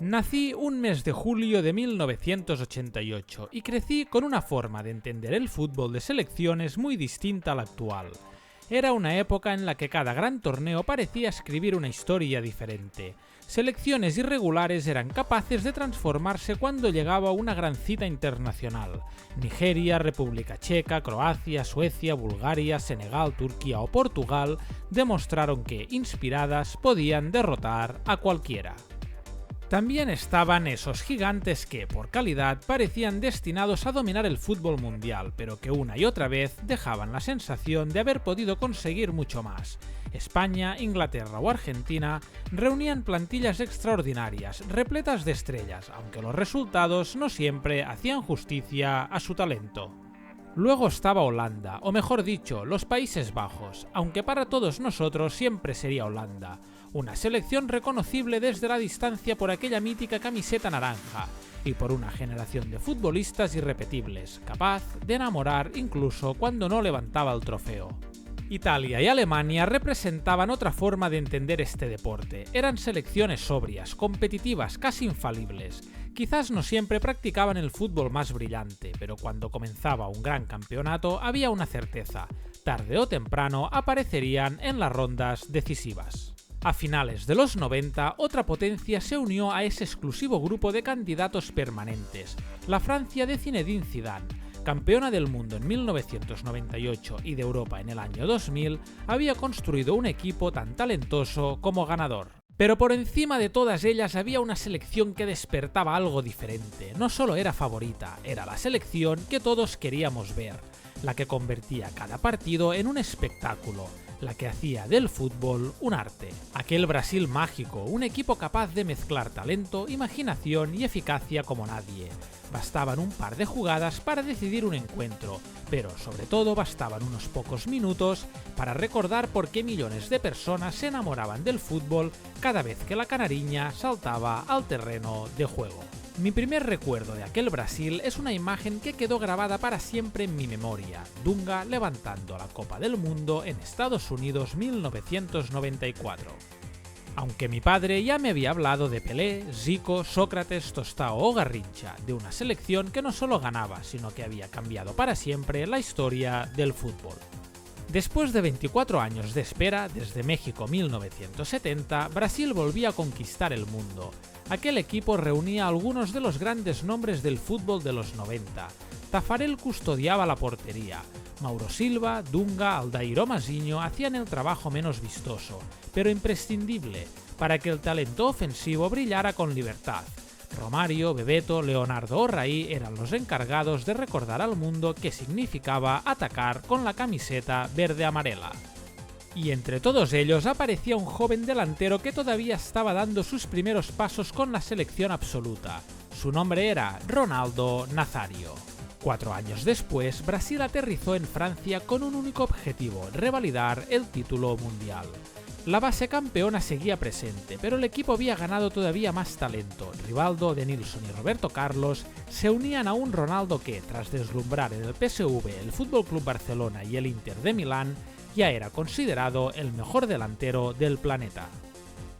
Nací un mes de julio de 1988 y crecí con una forma de entender el fútbol de selecciones muy distinta a la actual. Era una época en la que cada gran torneo parecía escribir una historia diferente. Selecciones irregulares eran capaces de transformarse cuando llegaba una gran cita internacional. Nigeria, República Checa, Croacia, Suecia, Bulgaria, Senegal, Turquía o Portugal demostraron que, inspiradas, podían derrotar a cualquiera. También estaban esos gigantes que, por calidad, parecían destinados a dominar el fútbol mundial, pero que una y otra vez dejaban la sensación de haber podido conseguir mucho más. España, Inglaterra o Argentina reunían plantillas extraordinarias, repletas de estrellas, aunque los resultados no siempre hacían justicia a su talento. Luego estaba Holanda, o mejor dicho, los Países Bajos, aunque para todos nosotros siempre sería Holanda. Una selección reconocible desde la distancia por aquella mítica camiseta naranja y por una generación de futbolistas irrepetibles, capaz de enamorar incluso cuando no levantaba el trofeo. Italia y Alemania representaban otra forma de entender este deporte. Eran selecciones sobrias, competitivas, casi infalibles. Quizás no siempre practicaban el fútbol más brillante, pero cuando comenzaba un gran campeonato había una certeza: tarde o temprano aparecerían en las rondas decisivas. A finales de los 90, otra potencia se unió a ese exclusivo grupo de candidatos permanentes, la Francia de Zinedine Zidane. Campeona del mundo en 1998 y de Europa en el año 2000, había construido un equipo tan talentoso como ganador. Pero por encima de todas ellas había una selección que despertaba algo diferente. No solo era favorita, era la selección que todos queríamos ver, la que convertía cada partido en un espectáculo, la que hacía del fútbol un arte. Aquel Brasil mágico, un equipo capaz de mezclar talento, imaginación y eficacia como nadie. Bastaban un par de jugadas para decidir un encuentro, pero sobre todo bastaban unos pocos minutos para recordar por qué millones de personas se enamoraban del fútbol cada vez que la canariña saltaba al terreno de juego. Mi primer recuerdo de aquel Brasil es una imagen que quedó grabada para siempre en mi memoria: Dunga levantando la Copa del Mundo en Estados Unidos 1994. Aunque mi padre ya me había hablado de Pelé, Zico, Sócrates, Tostao o Garrincha, de una selección que no solo ganaba, sino que había cambiado para siempre la historia del fútbol. Después de 24 años de espera, desde México 1970, Brasil volvía a conquistar el mundo. Aquel equipo reunía a algunos de los grandes nombres del fútbol de los 90. Tafarel custodiaba la portería. Mauro Silva, Dunga, Aldair o Mazinho hacían el trabajo menos vistoso, pero imprescindible, para que el talento ofensivo brillara con libertad. Romario, Bebeto, Leonardo o Raí eran los encargados de recordar al mundo qué significaba atacar con la camiseta verde-amarela. Y entre todos ellos aparecía un joven delantero que todavía estaba dando sus primeros pasos con la selección absoluta. Su nombre era Ronaldo Nazario. 4 años después, Brasil aterrizó en Francia con un único objetivo: revalidar el título mundial. La base campeona seguía presente, pero el equipo había ganado todavía más talento. Rivaldo, Denilson y Roberto Carlos se unían a un Ronaldo que, tras deslumbrar en el PSV, el FC Barcelona y el Inter de Milán, ya era considerado el mejor delantero del planeta.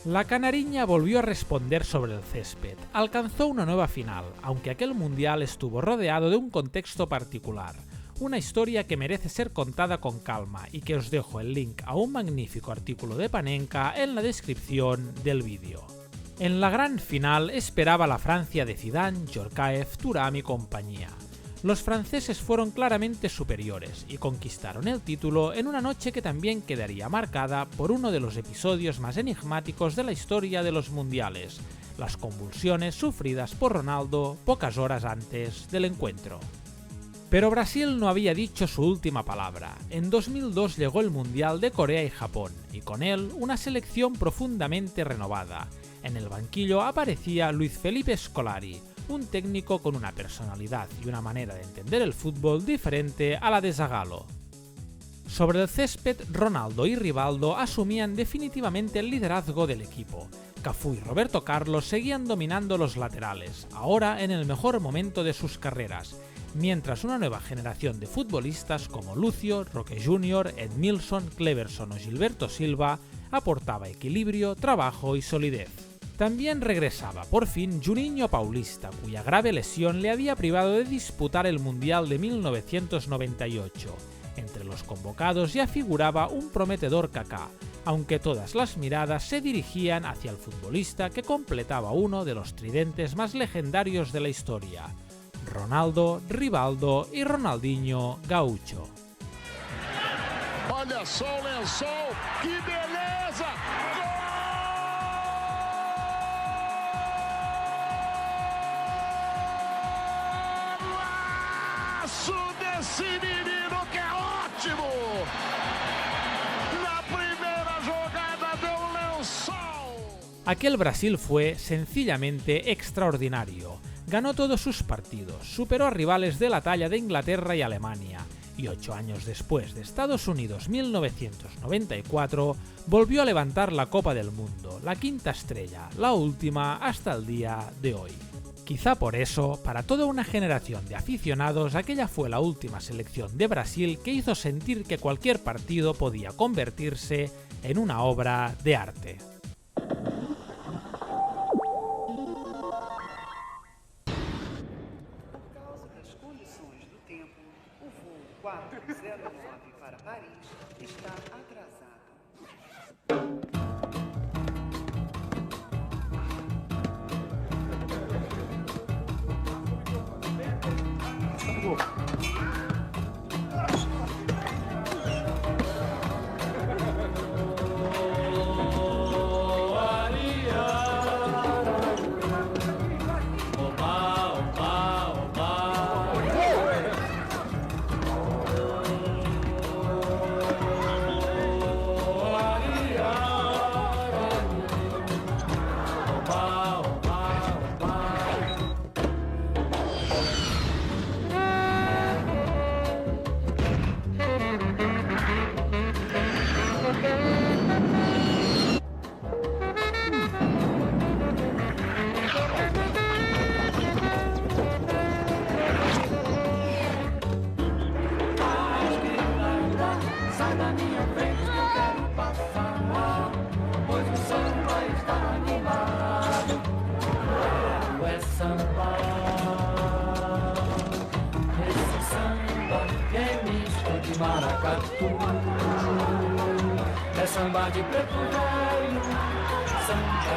La canariña volvió a responder sobre el césped. Alcanzó una nueva final, aunque aquel mundial estuvo rodeado de un contexto particular. Una historia que merece ser contada con calma y que os dejo el link a un magnífico artículo de Panenka en la descripción del vídeo. En la gran final esperaba la Francia de Zidane, Djorkaeff, Thuram y compañía. Los franceses fueron claramente superiores y conquistaron el título en una noche que también quedaría marcada por uno de los episodios más enigmáticos de la historia de los mundiales: las convulsiones sufridas por Ronaldo pocas horas antes del encuentro. Pero Brasil no había dicho su última palabra. En 2002 llegó el Mundial de Corea y Japón, y con él una selección profundamente renovada. En el banquillo aparecía Luis Felipe Scolari, un técnico con una personalidad y una manera de entender el fútbol diferente a la de Zagallo. Sobre el césped, Ronaldo y Rivaldo asumían definitivamente el liderazgo del equipo. Cafú y Roberto Carlos seguían dominando los laterales, ahora en el mejor momento de sus carreras, mientras una nueva generación de futbolistas como Lucio, Roque Jr., Edmilson, Cleverson o Gilberto Silva aportaba equilibrio, trabajo y solidez. También regresaba, por fin, Juninho Paulista, cuya grave lesión le había privado de disputar el Mundial de 1998. Entre los convocados ya figuraba un prometedor Kaká, aunque todas las miradas se dirigían hacia el futbolista que completaba uno de los tridentes más legendarios de la historia: Ronaldo, Rivaldo y Ronaldinho Gaúcho. Olha só o lençol, que beleza! Golaço desse menino que é ótimo! Na primeira jogada deu lençol! Aquel Brasil fue sencillamente extraordinario. Ganó todos sus partidos, superó a rivales de la talla de Inglaterra y Alemania, y 8 años después de Estados Unidos 1994, volvió a levantar la Copa del Mundo, la quinta estrella, la última hasta el día de hoy. Quizá por eso, para toda una generación de aficionados, aquella fue la última selección de Brasil que hizo sentir que cualquier partido podía convertirse en una obra de arte. O voo 409 para Paris está atrasado. Maracatu, é samba de preto velho, samba de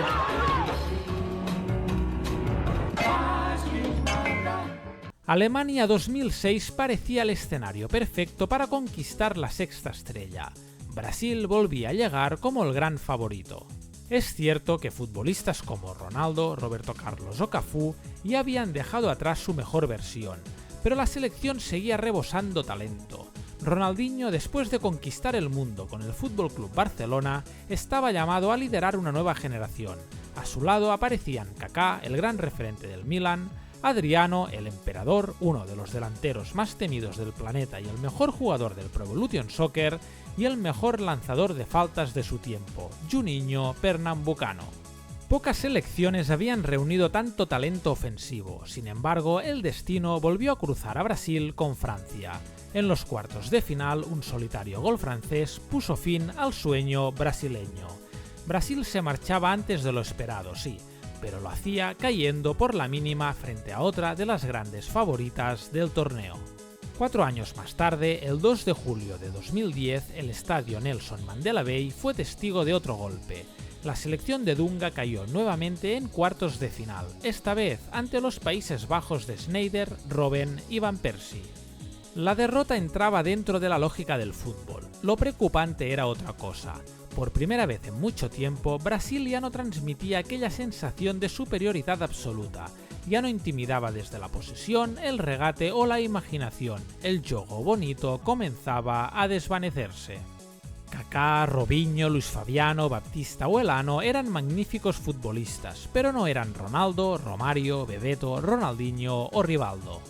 Alemania 2006 parecía el escenario perfecto para conquistar la sexta estrella. Brasil volvía a llegar como el gran favorito. Es cierto que futbolistas como Ronaldo, Roberto Carlos o Cafú ya habían dejado atrás su mejor versión, pero la selección seguía rebosando talento. Ronaldinho, después de conquistar el mundo con el FC Barcelona, estaba llamado a liderar una nueva generación. A su lado aparecían Kaká, el gran referente del Milan, Adriano, el emperador, uno de los delanteros más temidos del planeta y el mejor jugador del Pro Evolution Soccer, y el mejor lanzador de faltas de su tiempo, Juninho Pernambucano. Pocas selecciones habían reunido tanto talento ofensivo, sin embargo, el destino volvió a cruzar a Brasil con Francia. En los cuartos de final, un solitario gol francés puso fin al sueño brasileño. Brasil se marchaba antes de lo esperado, sí, pero lo hacía cayendo por la mínima frente a otra de las grandes favoritas del torneo. 4 años más tarde, el 2 de julio de 2010, el estadio Nelson Mandela Bay fue testigo de otro golpe. La selección de Dunga cayó nuevamente en cuartos de final, esta vez ante los Países Bajos de Sneijder, Robben y Van Persie. La derrota entraba dentro de la lógica del fútbol. Lo preocupante era otra cosa. Por primera vez en mucho tiempo, Brasil ya no transmitía aquella sensación de superioridad absoluta. Ya no intimidaba desde la posesión, el regate o la imaginación. El juego bonito comenzaba a desvanecerse. Kaká, Robinho, Luis Fabiano, Baptista o Elano eran magníficos futbolistas, pero no eran Ronaldo, Romario, Bebeto, Ronaldinho o Rivaldo.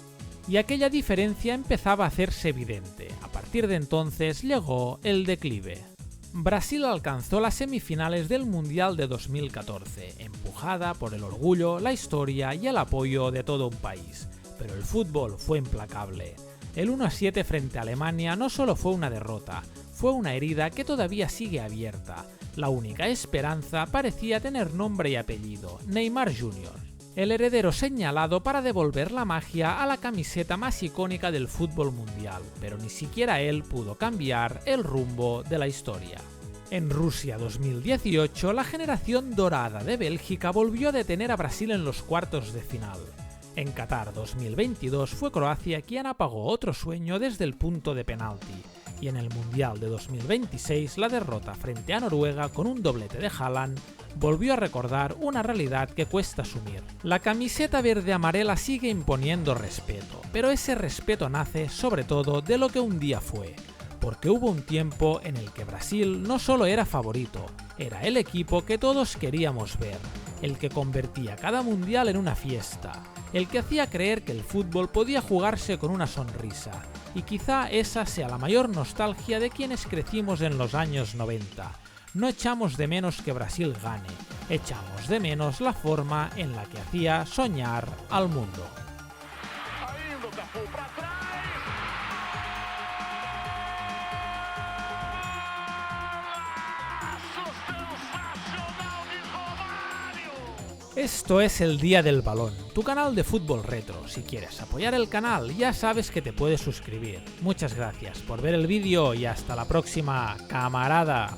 Y aquella diferencia empezaba a hacerse evidente. A partir de entonces llegó el declive. Brasil alcanzó las semifinales del Mundial de 2014, empujada por el orgullo, la historia y el apoyo de todo un país. Pero el fútbol fue implacable. El 1-7 frente a Alemania no solo fue una derrota, fue una herida que todavía sigue abierta. La única esperanza parecía tener nombre y apellido, Neymar Jr., el heredero señalado para devolver la magia a la camiseta más icónica del fútbol mundial, pero ni siquiera él pudo cambiar el rumbo de la historia. En Rusia 2018, la generación dorada de Bélgica volvió a detener a Brasil en los cuartos de final. En Qatar 2022 fue Croacia quien apagó otro sueño desde el punto de penalti, y en el Mundial de 2026 la derrota frente a Noruega con un doblete de Haaland volvió a recordar una realidad que cuesta asumir. La camiseta verde-amarela sigue imponiendo respeto, pero ese respeto nace sobre todo de lo que un día fue, porque hubo un tiempo en el que Brasil no solo era favorito, era el equipo que todos queríamos ver, el que convertía cada mundial en una fiesta, el que hacía creer que el fútbol podía jugarse con una sonrisa, y quizá esa sea la mayor nostalgia de quienes crecimos en los años 90. No echamos de menos que Brasil gane, echamos de menos la forma en la que hacía soñar al mundo. Esto es El Día del Balón, tu canal de fútbol retro. Si quieres apoyar el canal, ya sabes que te puedes suscribir. Muchas gracias por ver el vídeo y hasta la próxima, camarada.